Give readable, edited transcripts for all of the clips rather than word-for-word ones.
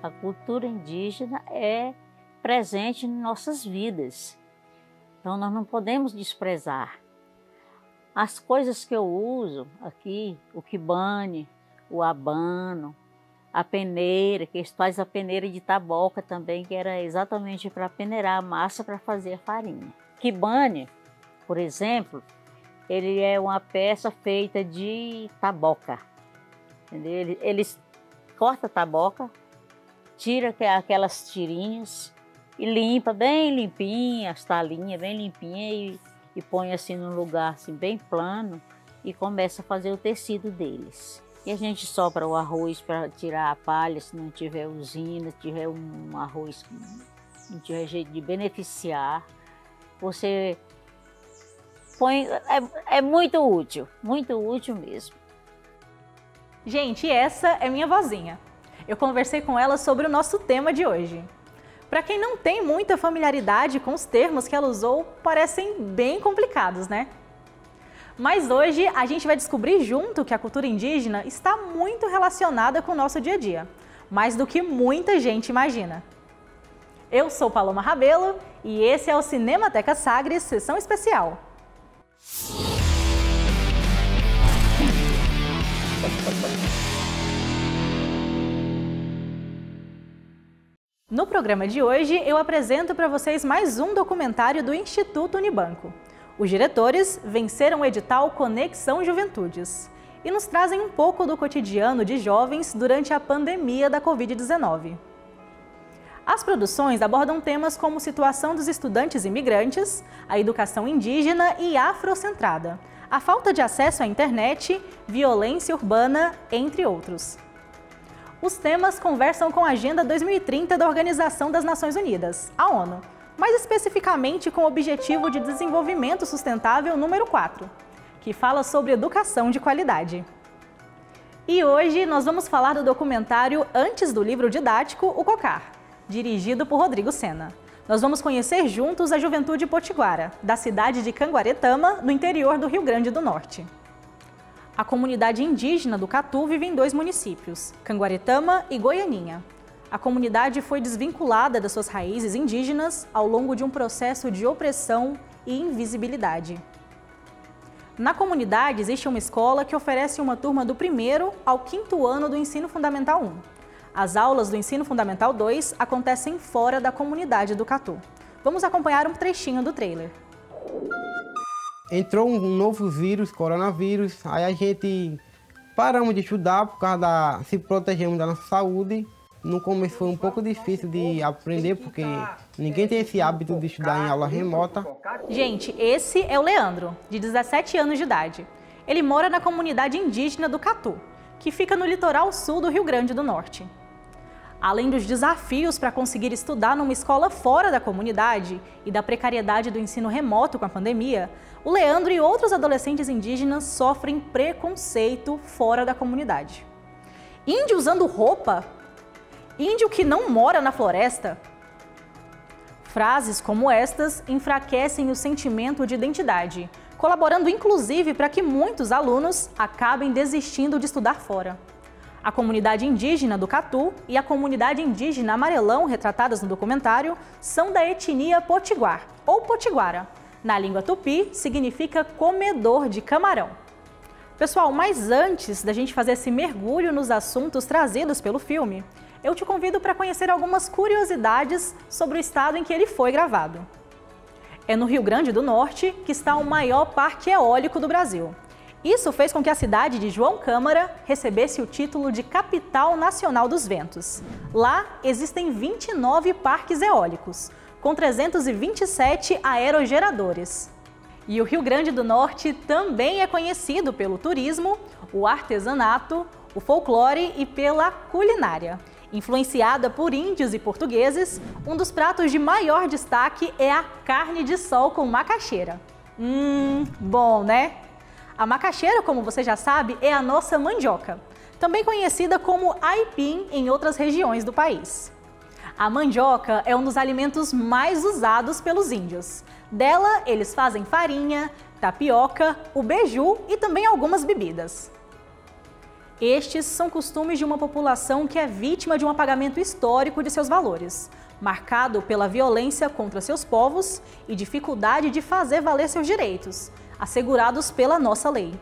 A cultura indígena é presente em nossas vidas. Então nós não podemos desprezar. As coisas que eu uso aqui, o quibane, o abano, a peneira, que eles fazem a peneira de taboca também, que era exatamente para peneirar a massa para fazer a farinha. Quibane, por exemplo, ele é uma peça feita de taboca. Entendeu? Eles cortam a taboca, tira aquelas tirinhas e limpa bem limpinha, as talinhas bem limpinhas e põe assim num lugar assim, bem plano e começa a fazer o tecido deles. E a gente sopra o arroz para tirar a palha, se não tiver usina, se tiver um arroz que não tiver jeito de beneficiar. Você põe, é muito útil mesmo. Gente, essa é minha vozinha. Eu conversei com ela sobre o nosso tema de hoje. Para quem não tem muita familiaridade com os termos que ela usou, parecem bem complicados, né? Mas hoje a gente vai descobrir junto que a cultura indígena está muito relacionada com o nosso dia a dia, mais do que muita gente imagina. Eu sou Paloma Rabelo e esse é o Cinemateca Sagres, sessão especial. No programa de hoje, eu apresento para vocês mais um documentário do Instituto Unibanco. Os diretores venceram o edital Conexão Juventudes e nos trazem um pouco do cotidiano de jovens durante a pandemia da Covid-19. As produções abordam temas como situação dos estudantes imigrantes, a educação indígena e afrocentrada, a falta de acesso à internet, violência urbana, entre outros. Os temas conversam com a Agenda 2030 da Organização das Nações Unidas, a ONU, mais especificamente com o Objetivo de Desenvolvimento Sustentável número 4, que fala sobre educação de qualidade. E hoje nós vamos falar do documentário Antes do Livro Didático, o COCAR, dirigido por Rodrigo Sena. Nós vamos conhecer juntos a juventude potiguara, da cidade de Canguaretama, no interior do Rio Grande do Norte. A comunidade indígena do Catu vive em 2 municípios, Canguaretama e Goianinha. A comunidade foi desvinculada das suas raízes indígenas ao longo de um processo de opressão e invisibilidade. Na comunidade existe uma escola que oferece uma turma do 1º ao 5º ano do Ensino Fundamental 1. As aulas do Ensino Fundamental 2 acontecem fora da comunidade do Catu. Vamos acompanhar um trechinho do trailer. Entrou um novo vírus, coronavírus, aí a gente paramos de estudar por causa se protegemos da nossa saúde. No começo foi um pouco difícil de aprender, porque ninguém tem esse hábito de estudar em aula remota. Gente, esse é o Leandro, de 17 anos de idade. Ele mora na comunidade indígena do Catu, que fica no litoral sul do Rio Grande do Norte. Além dos desafios para conseguir estudar numa escola fora da comunidade e da precariedade do ensino remoto com a pandemia, o Leandro e outros adolescentes indígenas sofrem preconceito fora da comunidade. Índio usando roupa? Índio que não mora na floresta? Frases como estas enfraquecem o sentimento de identidade, colaborando inclusive para que muitos alunos acabem desistindo de estudar fora. A comunidade indígena do Catu e a comunidade indígena Amarelão, retratadas no documentário, são da etnia potiguar, ou potiguara. Na língua tupi, significa comedor de camarão. Pessoal, mas antes da gente fazer esse mergulho nos assuntos trazidos pelo filme, eu te convido para conhecer algumas curiosidades sobre o estado em que ele foi gravado. É no Rio Grande do Norte que está o maior parque eólico do Brasil. Isso fez com que a cidade de João Câmara recebesse o título de Capital Nacional dos Ventos. Lá existem 29 parques eólicos, com 327 aerogeradores. E o Rio Grande do Norte também é conhecido pelo turismo, o artesanato, o folclore e pela culinária. Influenciada por índios e portugueses, um dos pratos de maior destaque é a carne de sol com macaxeira. Bom, né? A macaxeira, como você já sabe, é a nossa mandioca, também conhecida como aipim em outras regiões do país. A mandioca é um dos alimentos mais usados pelos índios. Dela, eles fazem farinha, tapioca, o beiju e também algumas bebidas. Estes são costumes de uma população que é vítima de um apagamento histórico de seus valores, marcado pela violência contra seus povos e dificuldade de fazer valer seus direitos, assegurados pela nossa lei.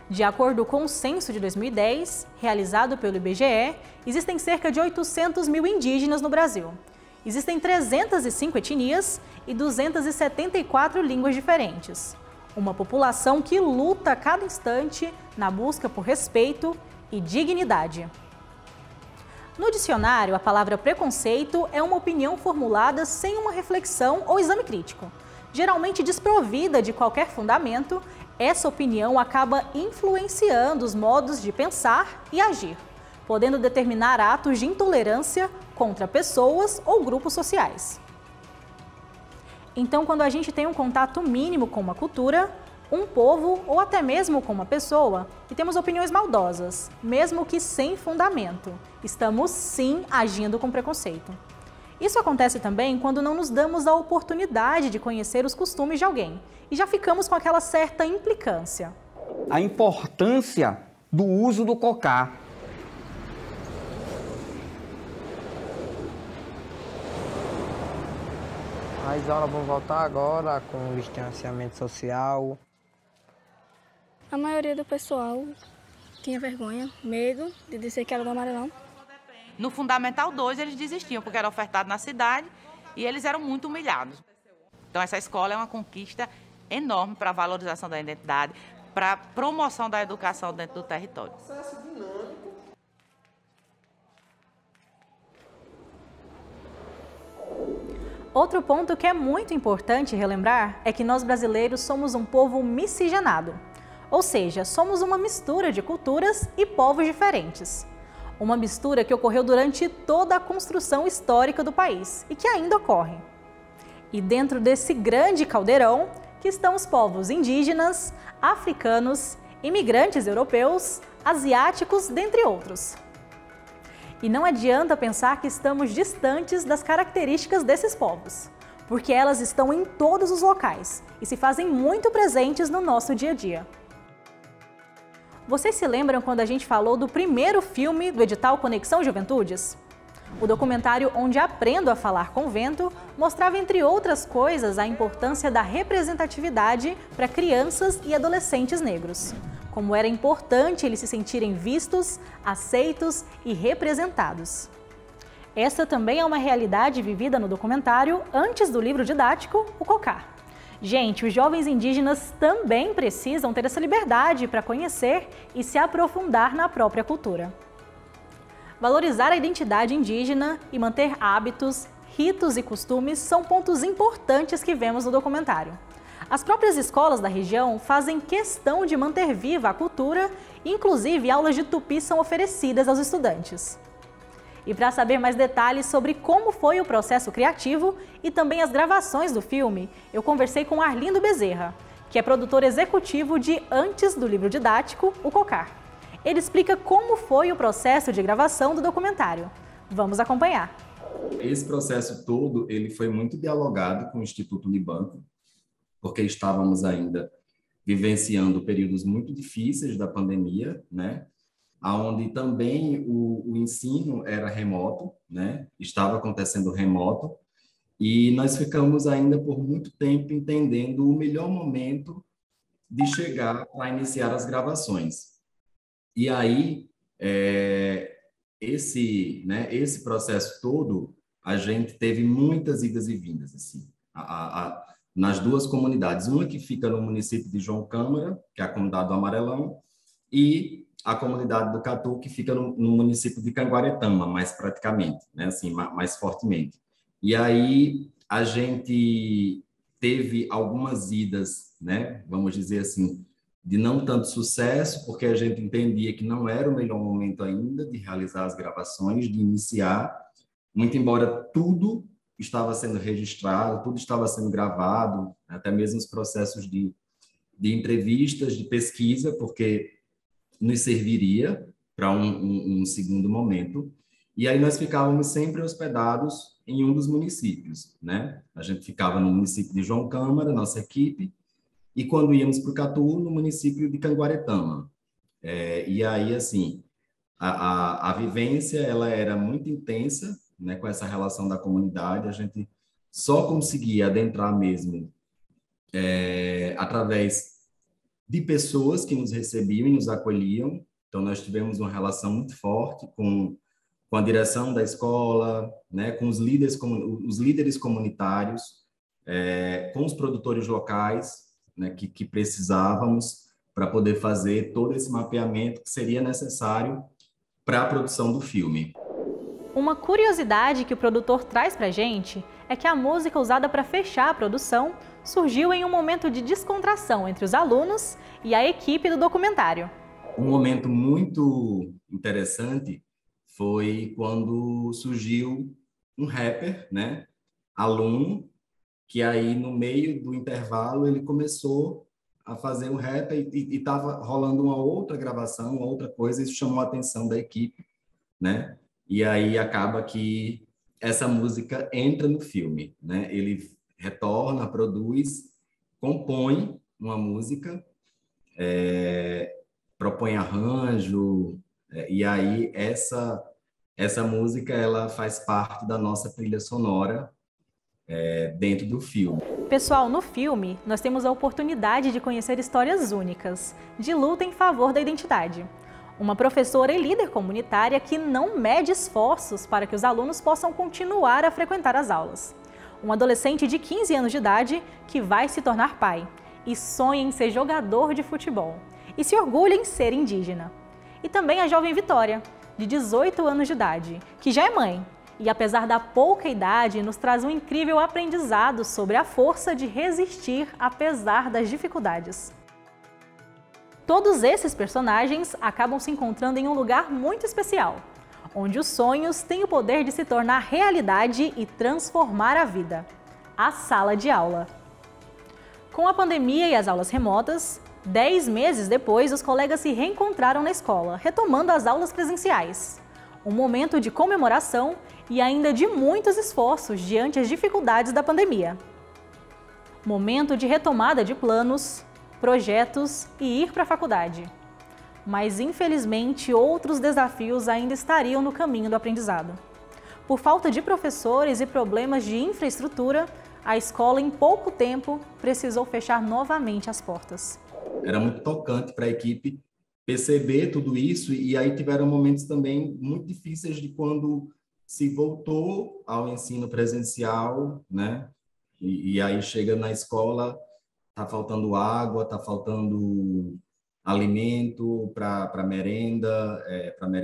De acordo com o censo de 2010, realizado pelo IBGE, existem cerca de 800 mil indígenas no Brasil. Existem 305 etnias e 274 línguas diferentes. Uma população que luta a cada instante na busca por respeito e dignidade. No dicionário, a palavra preconceito é uma opinião formulada sem uma reflexão ou exame crítico. Geralmente desprovida de qualquer fundamento, essa opinião acaba influenciando os modos de pensar e agir, podendo determinar atos de intolerância contra pessoas ou grupos sociais. Então, quando a gente tem um contato mínimo com uma cultura, um povo ou até mesmo com uma pessoa e temos opiniões maldosas, mesmo que sem fundamento, estamos sim agindo com preconceito. Isso acontece também quando não nos damos a oportunidade de conhecer os costumes de alguém e já ficamos com aquela certa implicância. A importância do uso do cocá. As aulas vão voltar agora com o distanciamento social. A maioria do pessoal tinha vergonha, medo de dizer que era do Amarelão. No Fundamental 2 eles desistiam porque era ofertado na cidade e eles eram muito humilhados. Então essa escola é uma conquista enorme para a valorização da identidade, para a promoção da educação dentro do território. Outro ponto que é muito importante relembrar é que nós brasileiros somos um povo miscigenado, ou seja, somos uma mistura de culturas e povos diferentes. Uma mistura que ocorreu durante toda a construção histórica do país e que ainda ocorre. E dentro desse grande caldeirão que estão os povos indígenas, africanos, imigrantes europeus, asiáticos, dentre outros. E não adianta pensar que estamos distantes das características desses povos, porque elas estão em todos os locais e se fazem muito presentes no nosso dia a dia. Vocês se lembram quando a gente falou do primeiro filme do edital Conexão Juventudes? O documentário Onde Aprendo a Falar com o Vento mostrava, entre outras coisas, a importância da representatividade para crianças e adolescentes negros. Como era importante eles se sentirem vistos, aceitos e representados. Essa também é uma realidade vivida no documentário antes do livro didático, o Cocá. Gente, os jovens indígenas também precisam ter essa liberdade para conhecer e se aprofundar na própria cultura. Valorizar a identidade indígena e manter hábitos, ritos e costumes são pontos importantes que vemos no documentário. As próprias escolas da região fazem questão de manter viva a cultura, inclusive aulas de tupi são oferecidas aos estudantes. E para saber mais detalhes sobre como foi o processo criativo e também as gravações do filme, eu conversei com Arlindo Bezerra, que é produtor executivo de Antes do Livro Didático, o Cocá. Ele explica como foi o processo de gravação do documentário. Vamos acompanhar. Esse processo todo ele foi muito dialogado com o Instituto Unibanco, porque estávamos ainda vivenciando períodos muito difíceis da pandemia, né? Onde também o ensino era remoto, né? Estava acontecendo remoto, e nós ficamos ainda por muito tempo entendendo o melhor momento de chegar a iniciar as gravações. E aí, esse processo todo, a gente teve muitas idas e vindas, assim, nas duas comunidades. Uma que fica no município de João Câmara, que é a comunidade do Amarelão, e a comunidade do Catu, que fica no município de Canguaretama, mais praticamente, né, assim, mais fortemente. E aí a gente teve algumas idas, né, vamos dizer assim, de não tanto sucesso, porque a gente entendia que não era o melhor momento ainda de realizar as gravações, de iniciar, muito embora tudo estava sendo registrado, tudo estava sendo gravado, até mesmo os processos de entrevistas, de pesquisa, porque nos serviria para um segundo momento. E aí nós ficávamos sempre hospedados em um dos municípios, né? A gente ficava no município de João Câmara, nossa equipe, e quando íamos para o Catu, no município de Canguaretama. E aí, assim, a vivência ela era muito intensa, né, com essa relação da comunidade. A gente só conseguia adentrar mesmo através de pessoas que nos recebiam e nos acolhiam. Então, nós tivemos uma relação muito forte com a direção da escola, né, com os líderes comunitários, com os produtores locais, né, que precisávamos para poder fazer todo esse mapeamento que seria necessário para a produção do filme. Uma curiosidade que o produtor traz para a gente é que a música usada para fechar a produção surgiu em um momento de descontração entre os alunos e a equipe do documentário. Um momento muito interessante foi quando surgiu um rapper, né, aluno, que aí no meio do intervalo ele começou a fazer o rap e estava rolando uma outra gravação, uma outra coisa, isso chamou a atenção da equipe, né? E aí acaba que essa música entra no filme, né? Ele retorna, produz, compõe uma música, propõe arranjo, e aí essa música ela faz parte da nossa trilha sonora dentro do filme. Pessoal, no filme, nós temos a oportunidade de conhecer histórias únicas, de luta em favor da identidade. Uma professora e líder comunitária que não mede esforços para que os alunos possam continuar a frequentar as aulas. Um adolescente de 15 anos de idade que vai se tornar pai e sonha em ser jogador de futebol e se orgulha em ser indígena. E também a jovem Vitória, de 18 anos de idade, que já é mãe e, apesar da pouca idade, nos traz um incrível aprendizado sobre a força de resistir apesar das dificuldades. Todos esses personagens acabam se encontrando em um lugar muito especial, onde os sonhos têm o poder de se tornar realidade e transformar a vida: a sala de aula. Com a pandemia e as aulas remotas, 10 meses depois, os colegas se reencontraram na escola, retomando as aulas presenciais. Um momento de comemoração e ainda de muitos esforços diante das dificuldades da pandemia. Momento de retomada de planos, projetos e ir para a faculdade. Mas, infelizmente, outros desafios ainda estariam no caminho do aprendizado. Por falta de professores e problemas de infraestrutura, a escola, em pouco tempo, precisou fechar novamente as portas. Era muito tocante para a equipe perceber tudo isso, e aí tiveram momentos também muito difíceis de quando se voltou ao ensino presencial, né? E aí chega na escola, tá faltando água, tá faltando alimento para merenda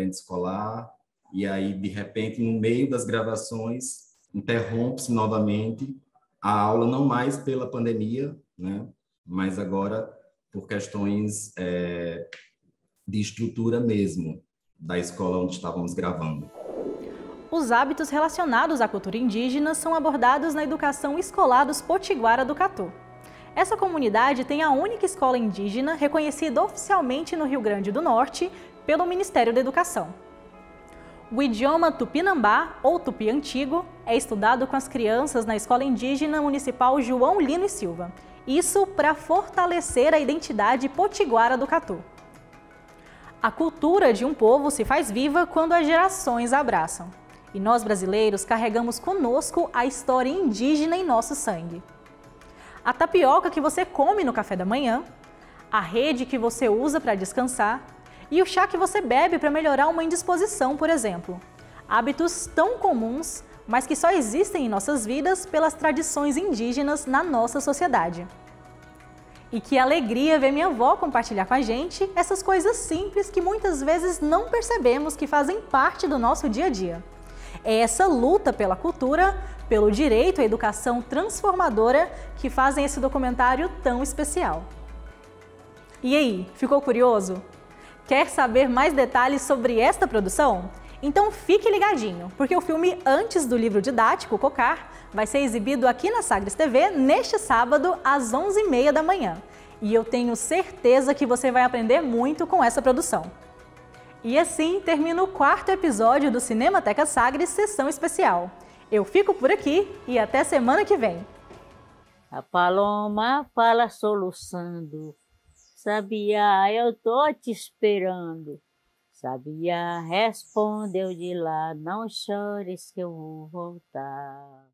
escolar, e aí de repente no meio das gravações interrompe-se novamente a aula, não mais pela pandemia, né? Mas agora por questões de estrutura mesmo da escola onde estávamos gravando. Os hábitos relacionados à cultura indígena são abordados na educação escolar dos Potiguara do Catu. Essa comunidade tem a única escola indígena reconhecida oficialmente no Rio Grande do Norte pelo Ministério da Educação. O idioma tupinambá, ou tupi antigo, é estudado com as crianças na Escola Indígena Municipal João Lino e Silva. Isso para fortalecer a identidade potiguara do Catu. A cultura de um povo se faz viva quando as gerações a abraçam. E nós brasileiros carregamos conosco a história indígena em nosso sangue. A tapioca que você come no café da manhã, a rede que você usa para descansar e o chá que você bebe para melhorar uma indisposição, por exemplo. Hábitos tão comuns, mas que só existem em nossas vidas pelas tradições indígenas na nossa sociedade. E que alegria ver minha avó compartilhar com a gente essas coisas simples que muitas vezes não percebemos que fazem parte do nosso dia a dia. É essa luta pela cultura, pelo direito à educação transformadora que fazem esse documentário tão especial. E aí, ficou curioso? Quer saber mais detalhes sobre esta produção? Então fique ligadinho, porque o filme Antes do Livro Didático, Cocar, vai ser exibido aqui na Sagres TV neste sábado às 11h30 da manhã. E eu tenho certeza que você vai aprender muito com essa produção. E assim termina o 4º episódio do Cinemateca Sagres Sessão Especial. Eu fico por aqui e até semana que vem. A paloma fala soluçando, Sabiá, eu tô te esperando. Sabiá, respondeu de lá, não chores que eu vou voltar.